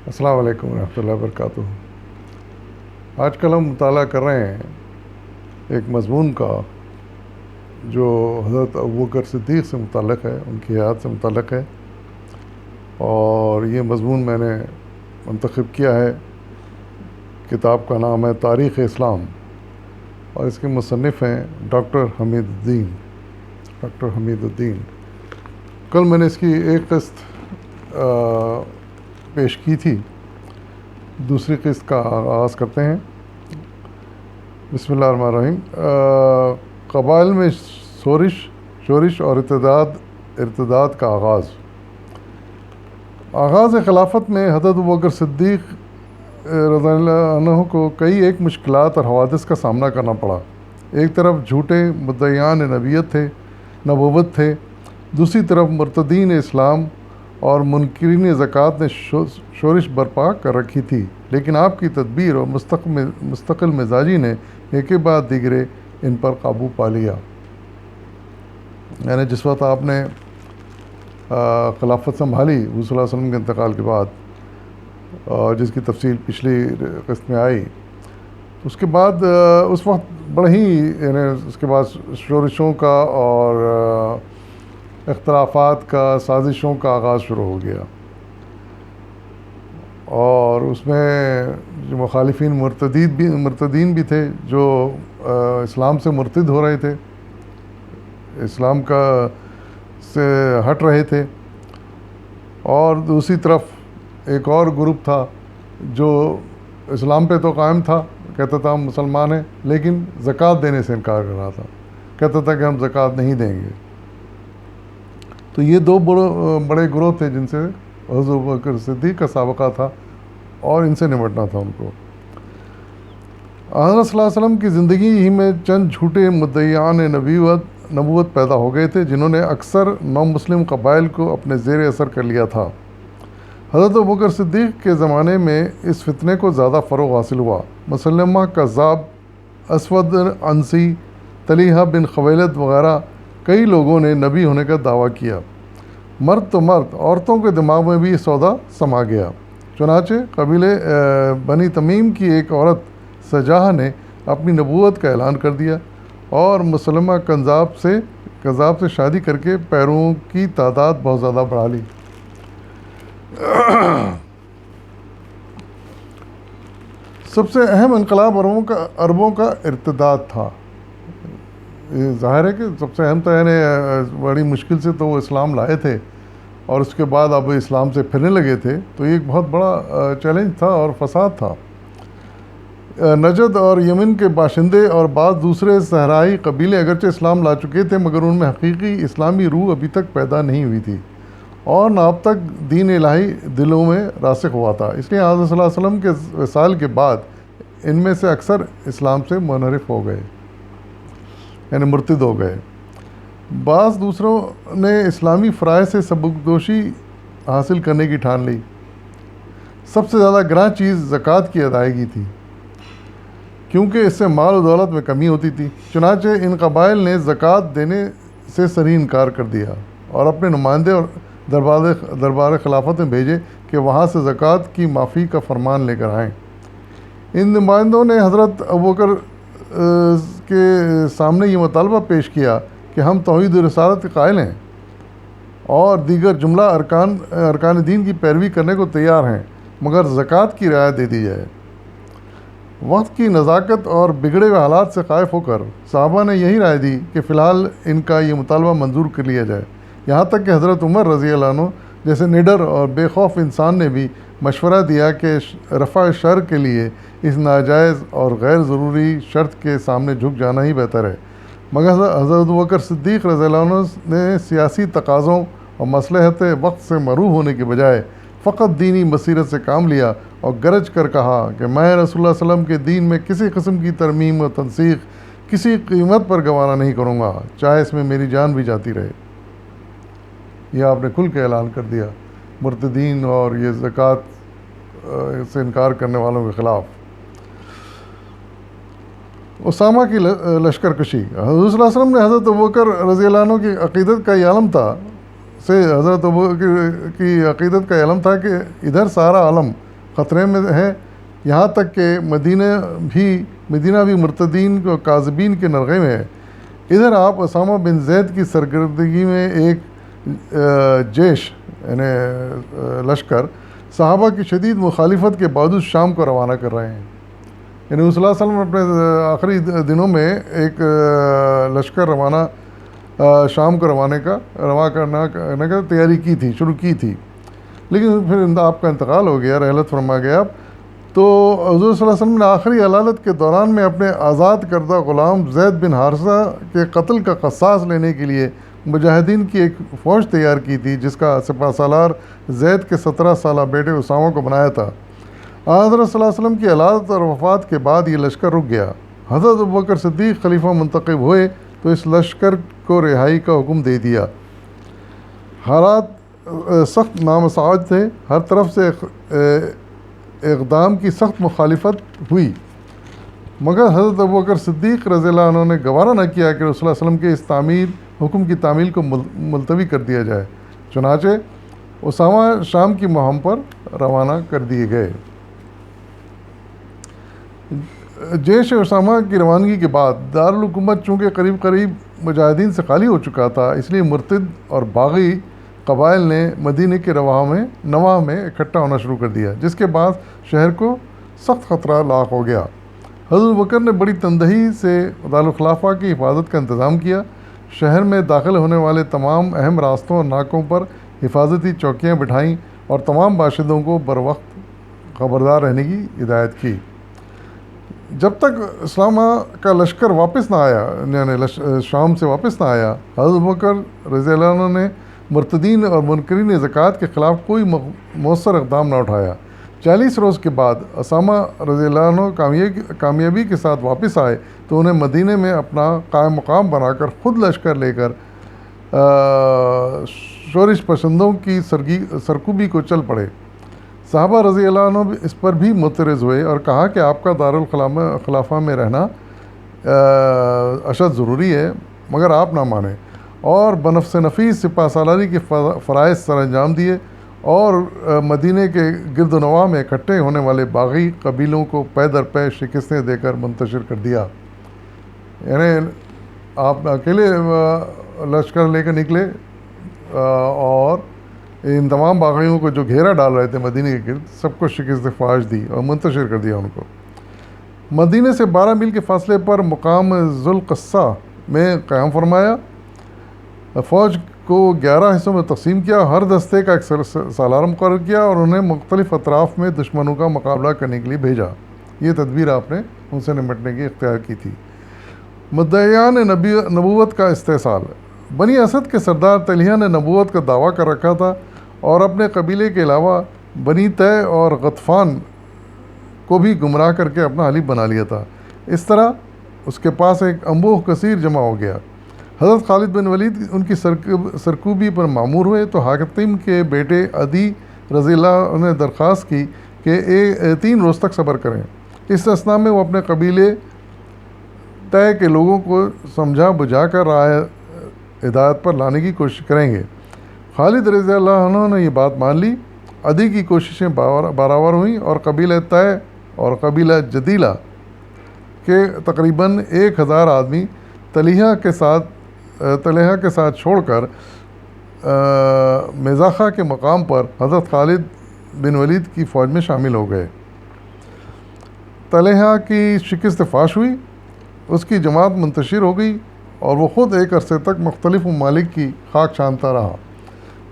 السلام علیکم ورحمۃ اللہ وبرکاتہ۔ آج کل ہم مطالعہ کر رہے ہیں ایک مضمون کا جو حضرت ابوبکر صدیق سے متعلق ہے، ان کی حیات سے متعلق ہے، اور یہ مضمون میں نے منتخب کیا ہے۔ کتاب کا نام ہے تاریخ اسلام، اور اس کے مصنف ہیں ڈاکٹر حمید الدین۔ کل میں نے اس کی ایک قسط پیش کی تھی، دوسری قسط کا آغاز کرتے ہیں۔ بسم اللہ الرحمن الرحیم۔ قبائل میں شورش اور ارتداد کا آغاز خلافت میں حضرت ابوبکر صدیق رضی اللہ عنہ کو کئی ایک مشکلات اور حوادث کا سامنا کرنا پڑا۔ ایک طرف جھوٹے مدعیان نبوت تھے، دوسری طرف مرتدین اسلام اور منکرین زکوٰۃ نے شورش برپا کر رکھی تھی، لیکن آپ کی تدبیر اور مستقل مزاجی نے ایک کے بعد دیگرے ان پر قابو پا لیا۔ یعنی جس وقت آپ نے خلافت سنبھالی حضور صلی اللہ علیہ وسلم کے انتقال کے بعد، جس کی تفصیل پچھلی قسط میں آئی، اس کے بعد اس وقت بڑے ہی یعنی اس کے بعد شورشوں کا اور اختلافات کا، سازشوں کا آغاز شروع ہو گیا، اور اس میں جو مخالفین مرتدین بھی تھے، جو اسلام سے مرتد ہو رہے تھے، اسلام سے ہٹ رہے تھے، اور دوسری طرف ایک اور گروپ تھا جو اسلام پہ تو قائم تھا، کہتا تھا ہم مسلمان ہیں، لیکن زکوٰۃ دینے سے انکار کر رہا تھا، کہتا تھا کہ ہم زکوٰۃ نہیں دیں گے۔ تو یہ دو بڑے گروہ تھے جن سے حضرت ابوبکر صدیق کا سابقہ تھا، اور ان سے نمٹنا تھا ان کو۔ حضرت صلی اللہ علیہ وسلم کی زندگی ہی میں چند جھوٹے مدعیان نبوت پیدا ہو گئے تھے، جنہوں نے اکثر نو مسلم قبائل کو اپنے زیر اثر کر لیا تھا۔ حضرت ابوبکر صدیق کے زمانے میں اس فتنے کو زیادہ فروغ حاصل ہوا۔ مسلمہ کذاب، اسود عنسی، طلحہ بن خویلد وغیرہ کئی لوگوں نے نبی ہونے کا دعویٰ کیا۔ مرد تو مرد، عورتوں کے دماغ میں بھی یہ سودا سما گیا۔ چنانچہ قبیلے بنی تمیم کی ایک عورت سجاہ نے اپنی نبوت کا اعلان کر دیا، اور مسلمہ کذاب سے شادی کر کے پیرووں کی تعداد بہت زیادہ بڑھا لی۔ سب سے اہم انقلاب عربوں کا ارتداد تھا۔ یہ ظاہر ہے کہ سب سے اہم تو یعنی بڑی مشکل سے تو وہ اسلام لائے تھے، اور اس کے بعد اب اسلام سے پھرنے لگے تھے، تو یہ ایک بہت بڑا چیلنج تھا اور فساد تھا۔ نجد اور یمن کے باشندے اور بعض دوسرے صحرائی قبیلے اگرچہ اسلام لا چکے تھے، مگر ان میں حقیقی اسلامی روح ابھی تک پیدا نہیں ہوئی تھی، اور نہ اب تک دین الہی دلوں میں راسخ ہوا تھا۔ اس لیے حضرت صلی اللہ علیہ وسلم کے وصال کے بعد ان میں سے اکثر اسلام سے منحرف ہو گئے، یعنی مرتد ہو گئے۔ بعض دوسروں نے اسلامی فرائض سے سبکدوشی حاصل کرنے کی ٹھان لی۔ سب سے زیادہ گراں چیز زکوٰۃ کی ادائیگی تھی، کیونکہ اس سے مال و دولت میں کمی ہوتی تھی۔ چنانچہ ان قبائل نے زکوٰۃ دینے سے صریح انکار کر دیا، اور اپنے نمائندے اور دربار خلافت میں بھیجے کہ وہاں سے زکوٰۃ کی معافی کا فرمان لے کر آئیں۔ ان نمائندوں نے حضرت ابوبکر کے سامنے یہ مطالبہ پیش کیا کہ ہم توحید و رسالت کے قائل ہیں، اور دیگر جملہ ارکان دین کی پیروی کرنے کو تیار ہیں، مگر زکوٰۃ کی رعایت دے دی جائے۔ وقت کی نزاکت اور بگڑے ہوئے حالات سے خائف ہو کر صحابہ نے یہی رائے دی کہ فی الحال ان کا یہ مطالبہ منظور کر لیا جائے، یہاں تک کہ حضرت عمر رضی اللہ عنہ جیسے نڈر اور بے خوف انسان نے بھی مشورہ دیا کہ رفع شر کے لیے اس ناجائز اور غیر ضروری شرط کے سامنے جھک جانا ہی بہتر ہے، مگر حضرت ابوبکر صدیق رضی اللہ عنہ نے سیاسی تقاضوں اور مصلحت وقت سے محروم ہونے کے بجائے فقط دینی بصیرت سے کام لیا، اور گرج کر کہا کہ میں رسول اللہ صلی اللہ علیہ وسلم کے دین میں کسی قسم کی ترمیم و تنسیخ کسی قیمت پر گوارا نہیں کروں گا، چاہے اس میں میری جان بھی جاتی رہے۔ یہ آپ نے کھل کے اعلان کر دیا مرتدین اور یہ زکوٰۃ سے انکار کرنے والوں کے خلاف۔ اسامہ کی لشکر کشی۔ حضور صلی اللہ علیہ وسلم نے حضرت ابوبکر رضی اللہ عنہ کی عقیدت کا یہ علم تھا کہ ادھر سارا عالم خطرے میں ہے، یہاں تک کہ مدینہ بھی مرتدین و کاذبین کے نرغے میں ہے۔ ادھر آپ اسامہ بن زید کی سرگردگی میں ایک جیش یعنی لشکر صحابہ کی شدید مخالفت کے باوجود شام کو روانہ کر رہے ہیں۔ یعنی صلی اللہ علیہ وسلم اپنے آخری دنوں میں ایک لشکر شام کو رواں کرنے کا تیاری شروع کی تھی، لیکن پھر آپ کا انتقال ہو گیا، رحلت فرما گیا۔ تو حضور صلی اللہ علیہ وسلم نے آخری علالت کے دوران میں اپنے آزاد کردہ غلام زید بن حارثہ کے قتل کا قصاص لینے کے لیے مجاہدین کی ایک فوج تیار کی تھی، جس کا سپہ سالار زید کے 17 سالہ بیٹے اسامہ کو بنایا تھا۔ حضرت صلی اللہ علیہ وسلم کی علالت اور وفات کے بعد یہ لشکر رک گیا۔ حضرت ابوبکر صدیق خلیفہ منتخب ہوئے تو اس لشکر کو رہائی کا حکم دے دیا۔ حالات سخت نامساعد تھے، ہر طرف سے اقدام کی سخت مخالفت ہوئی، مگر حضرت ابوبکر صدیق رضی اللہ عنہ نے گوارا نہ کیا کہ رسول اللہ علیہ وسلم کے اس حکم کی تعمیل کو ملتوی کر دیا جائے۔ چنانچہ اسامہ شام کی مہم پر روانہ کر دیے گئے۔ جیش اسامہ کی روانگی کے بعد دارالحکومت چونکہ قریب مجاہدین سے خالی ہو چکا تھا، اس لیے مرتد اور باغی قبائل نے مدینہ کے نواح میں اکٹھا ہونا شروع کر دیا، جس کے بعد شہر کو سخت خطرہ لاحق ہو گیا۔ حضرت بکر نے بڑی تندہی سے دارالخلافہ کی حفاظت کا انتظام کیا۔ شہر میں داخل ہونے والے تمام اہم راستوں اور ناکوں پر حفاظتی چوکیاں بٹھائیں اور تمام باشندوں کو بروقت خبردار رہنے کی ہدایت کی۔ جب تک اسامہ کا لشکر واپس نہ آیا، یعنی شام سے واپس نہ آیا، حضرت بکر رضی اللہ عنہ نے مرتدین اور منکرین زکوٰۃ کے خلاف کوئی مؤثر اقدام نہ اٹھایا۔ 40 روز کے بعد اسامہ رضی اللہ عنہ کامیابی کے ساتھ واپس آئے تو انہیں مدینہ میں اپنا قائم مقام بنا کر خود لشکر لے کر شورش پسندوں کی سرکوبی کو چل پڑے۔ صحابہ رضی اللہ عنہ اس پر بھی معترض ہوئے اور کہا کہ آپ کا دارالخلافہ میں رہنا اشد ضروری ہے، مگر آپ نہ مانیں، اور بنفس نفیس سپہ سالاری کے فرائض سر انجام دیے اور مدینہ کے گرد و نواح میں اکٹھے ہونے والے باغی قبیلوں کو پے در پے شکستیں دے کر منتشر کر دیا۔ یعنی آپ اکیلے لشکر لے کر نکلے اور ان تمام باغیوں کو جو گھیرا ڈال رہے تھے مدینہ کے گرد، سب کو شکست فاش دی اور منتشر کر دیا ان کو۔ مدینہ سے 12 میل کے فاصلے پر مقام ذوالقصہ میں قیام فرمایا، فوج کو 11 حصوں میں تقسیم کیا، ہر دستے کا ایک سالار مقرر کیا اور انہیں مختلف اطراف میں دشمنوں کا مقابلہ کرنے کے لیے بھیجا۔ یہ تدبیر آپ نے ان سے نمٹنے کی اختیار کی تھی۔ مدعیان نبوت کا استحصال۔ بنی اسد کے سردار طلحہ نے نبوت کا دعویٰ کر رکھا تھا اور اپنے قبیلے کے علاوہ بنی طے اور غطفان کو بھی گمراہ کر کے اپنا حلیف بنا لیا تھا۔ اس طرح اس کے پاس ایک انبوہ کثیر جمع ہو گیا۔ حضرت خالد بن ولید ان کی سرکوبی پر معمور ہوئے تو حاتم کے بیٹے عدی رضی اللہ عنہ نے درخواست کی کہ 3 روز تک صبر کریں۔ اس اثناء میں وہ اپنے قبیلے طے کے لوگوں کو سمجھا بجھا کر راہ ہدایت پر لانے کی کوشش کریں گے۔ خالد رضی اللہ عنہ نے یہ بات مان لی۔ عدی کی کوششیں برابر ہوئیں اور قبیلہ طے اور قبیلہ جدیلہ کے تقریباً 1000 آدمی طلحہ کے ساتھ چھوڑ کر میزاخہ کے مقام پر حضرت خالد بن ولید کی فوج میں شامل ہو گئے۔ طلحہ کی شکست فاش ہوئی، اس کی جماعت منتشر ہو گئی اور وہ خود ایک عرصے تک مختلف ممالک کی خاک چھانتا رہا۔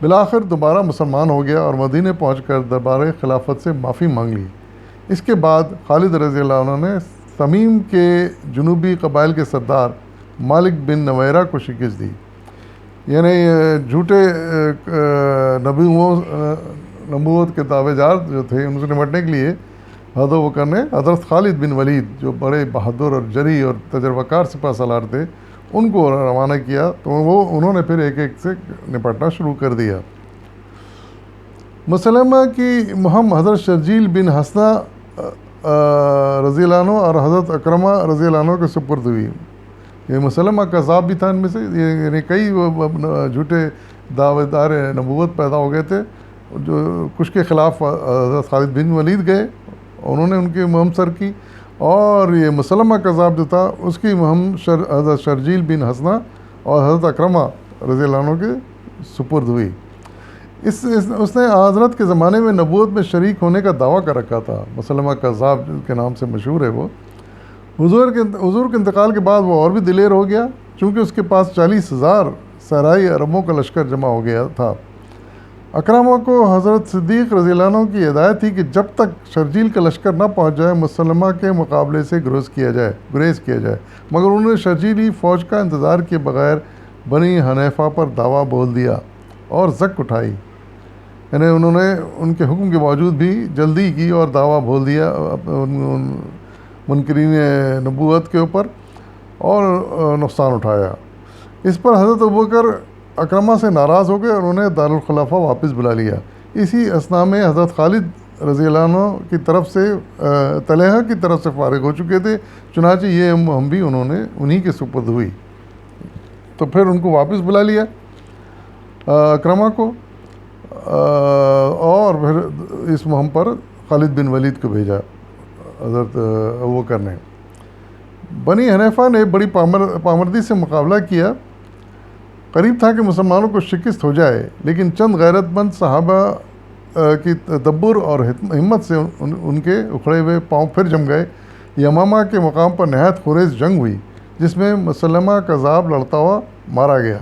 بالآخر دوبارہ مسلمان ہو گیا اور مدینہ پہنچ کر دربار خلافت سے معافی مانگ لی۔ اس کے بعد خالد رضی اللہ عنہ نے تمیم کے جنوبی قبائل کے سردار مالک بن نویرہ کو شکست دی۔ یعنی جھوٹے نبوت کے دعوے دار جو تھے ان سے نمٹنے کے لیے حضرت بکر نے حضرت خالد بن ولید جو بڑے بہادر اور جری اور تجربہ کار سپہ سالار تھے ان کو روانہ کیا، تو انہوں نے پھر ایک ایک سے نپٹنا شروع کر دیا۔ مسلمہ کی مہم حضرت شرجیل بن حسنہ رضی اللہ عنہ اور حضرت اکرمہ رضی اللہ عنہ کے سپرد ہوئی۔ یہ مسلمہ کذاب بھی تھا ان میں سے، یعنی کئی جھوٹے دعوے دار نبوت پیدا ہو گئے تھے جو کچھ کے خلاف حضرت خالد بن ولید گئے، انہوں نے ان کی مہم سر کی، اور یہ مسلمہ کذاب جو تھا اس کی مہم حضرت شرجیل بن حسنہ اور حضرت اکرمہ رضی اللہ عنہ کے سپرد ہوئی۔ اس نے حضرت کے زمانے میں نبوت میں شریک ہونے کا دعویٰ کر رکھا تھا، مسلمہ کذاب کے نام سے مشہور ہے وہ۔ حضور کے انتقال کے بعد وہ اور بھی دلیر ہو گیا، چونکہ اس کے پاس 40,000 صحرائی عربوں کا لشکر جمع ہو گیا تھا۔ اکرمہ کو حضرت صدیق رضی اللہ عنہ کی ہدایت تھی کہ جب تک شرجیل کا لشکر نہ پہنچ جائے مسلمہ کے مقابلے سے گریز کیا جائے، مگر انہوں نے شرجیلی فوج کا انتظار کیے بغیر بنی حنیفہ پر دعویٰ بول دیا اور زک اٹھائی، یعنی انہوں نے ان کے حکم کے باوجود بھی جلدی کی اور دعویٰ بول دیا منکرین نبوت کے اوپر اور نقصان اٹھایا۔ اس پر حضرت ابوبکر اکرمہ سے ناراض ہو گئے اور انہیں دارالخلافہ واپس بلا لیا۔ اسی اثناء میں حضرت خالد رضی اللہ عنہ کی طرف سے طلحہ کی طرف سے فارغ ہو چکے تھے، چنانچہ یہ ہم بھی انہی کے سپرد ہوئی، تو پھر ان کو واپس بلا لیا اکرمہ کو، اور پھر اس مہم پر خالد بن ولید کو بھیجا حضرت ابوبکر نے۔ بنی حنیفہ نے بڑی پامردی سے مقابلہ کیا، قریب تھا کہ مسلمانوں کو شکست ہو جائے، لیکن چند غیرت مند صحابہ کی تدبر اور ہمت سے ان کے اکھڑے ہوئے پاؤں پھر جم گئے۔ یمامہ کے مقام پر نہایت خونریز جنگ ہوئی، جس میں مسلمہ کذاب لڑتا ہوا مارا گیا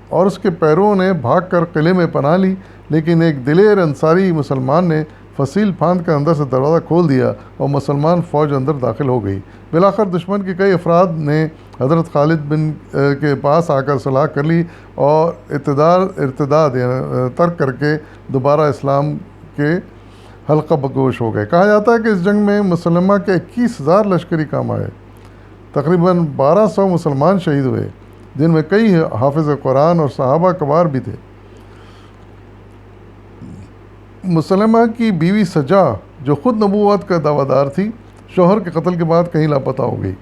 اور اس کے پیروں نے بھاگ کر قلعے میں پناہ لی، لیکن ایک دلیر انصاری مسلمان نے فصیل پھاند کر اندر سے دروازہ کھول دیا اور مسلمان فوج اندر داخل ہو گئی۔ بالآخر دشمن کے کئی افراد نے حضرت خالد بن کے پاس آ کر صلاح کر لی اور ارتداد ترک کر کے دوبارہ اسلام کے حلقہ بگوش ہو گئے۔ کہا جاتا ہے کہ اس جنگ میں مسلمہ کے 21,000 لشکری کام آئے، تقریباً 1200 مسلمان شہید ہوئے، جن میں کئی حافظ قرآن اور صحابہ کبار بھی تھے۔ مسلمہ کی بیوی سجا، جو خود نبوت کا دعویٰ دار تھی، شوہر کے قتل کے بعد کہیں لاپتہ ہو گئی۔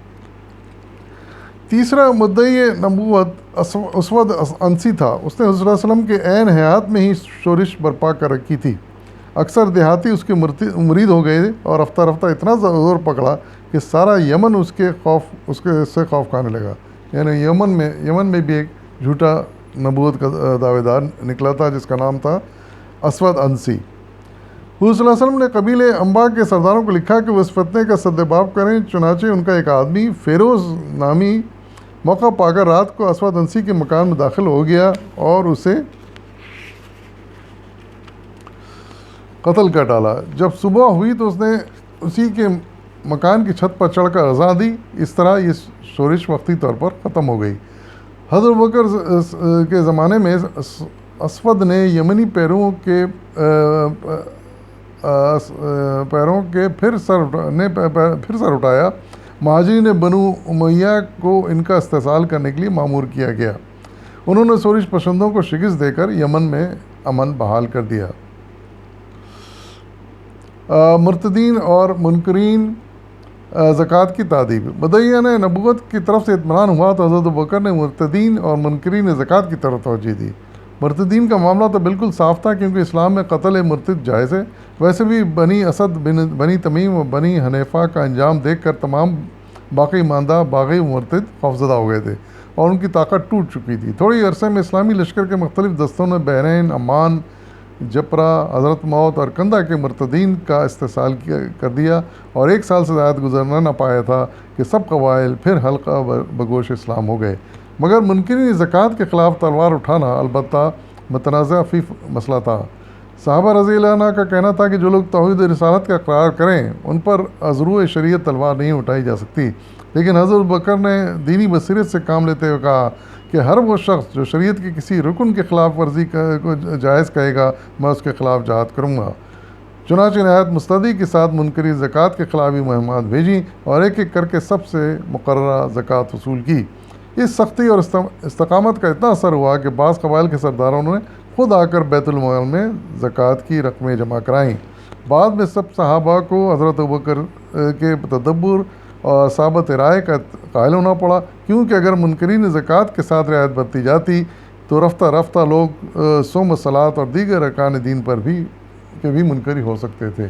تیسرا مدعی نبوت اسود انسی تھا۔ اس نے حضرت صلی اللہ علیہ وسلم کے عین حیات میں ہی شورش برپا کر رکھی تھی۔ اکثر دیہاتی اس کے مرید ہو گئے اور رفتہ رفتہ اتنا زور پکڑا کہ سارا یمن اس سے خوف کھانے لگا۔ یعنی یمن میں بھی ایک جھوٹا نبوت کا دعوے دار نکلا تھا جس کا نام تھا اسود انسی۔ حضور صلی اللہ علیہ وسلم نے قبیلے انبا کے سرداروں کو لکھا کہ وہ اس فتنے کا سدباب کریں، چنانچہ ان کا ایک آدمی فیروز نامی موقع پا کر رات کو اسود انسی کے مکان میں داخل ہو گیا اور اسے قتل کر ڈالا۔ جب صبح ہوئی تو اس نے اسی کے مکان کی چھت پر چڑھ کر اذان دی۔ اس طرح یہ شورش وقتی طور پر ختم ہو گئی۔ حضرت ابوبکر کے زمانے میں اسود نے یمنی پیروں کے پھر سر اٹھایا۔ مہاجرین نے بنو امیہ کو ان کا استحصال کرنے کے لیے مامور کیا گیا۔ انہوں نے شورش پسندوں کو شکست دے کر یمن میں امن بحال کر دیا۔ مرتدین اور منکرین زکوٰۃ کی تعدیب۔ مدعیان نبوت کی طرف سے اطمینان ہوا تو حضرت ابوبکر نے مرتدین اور منکرین زکوٰۃ کی طرف توجہ دی۔ مرتدین کا معاملہ تو بالکل صاف تھا، کیونکہ اسلام میں قتل مرتد جائز ہے۔ ویسے بھی بنی اسد، بنی تمیم اور بنی حنیفہ کا انجام دیکھ کر تمام باقی ماندہ باغی مرتد خوفزدہ ہو گئے تھے اور ان کی طاقت ٹوٹ چکی تھی۔ تھوڑی عرصے میں اسلامی لشکر کے مختلف دستوں نے بحرین، عمان، جپرا، حضرت موت اور کندہ کے مرتدین کا استحصال کر دیا، اور 1 سال سے زیادہ گزرنا نہ پایا تھا کہ سب قبائل پھر حلقہ بگوش اسلام ہو گئے۔ مگر منکرین زکوٰۃ کے خلاف تلوار اٹھانا البتہ متنازع فی مسئلہ تھا۔ صحابہ رضی اللہ عنہ کا کہنا تھا کہ جو لوگ توحید رسالت کا اقرار کریں ان پر ازروع شریعت تلوار نہیں اٹھائی جا سکتی، لیکن حضرت ابوبکر نے دینی بصیرت سے کام لیتے ہوئے کہا کہ ہر وہ شخص جو شریعت کے کسی رکن کے خلاف ورزی کو جائز کہے گا، میں اس کے خلاف جہاد کروں گا۔ چنانچہ نہایت مستعدی کے ساتھ منکرین زکوٰۃ کے خلافی مہمات بھیجیں اور ایک ایک کر کے سب سے مقررہ زکوٰۃ وصول کی۔ اس سختی اور استقامت کا اتنا اثر ہوا کہ بعض قبائل کے سرداروں نے خود آ کر بیت المال میں زکوٰۃ کی رقمیں جمع کرائیں۔ بعد میں سب صحابہ کو حضرت ابوبکر کے تدبر اور ثابت رائے کا قائل ہونا پڑا، کیونکہ اگر منکرین زکوٰۃ کے ساتھ رعایت برتی جاتی تو رفتہ رفتہ لوگ صوم صلات اور دیگر ارکان دین پر بھی منکری ہو سکتے تھے.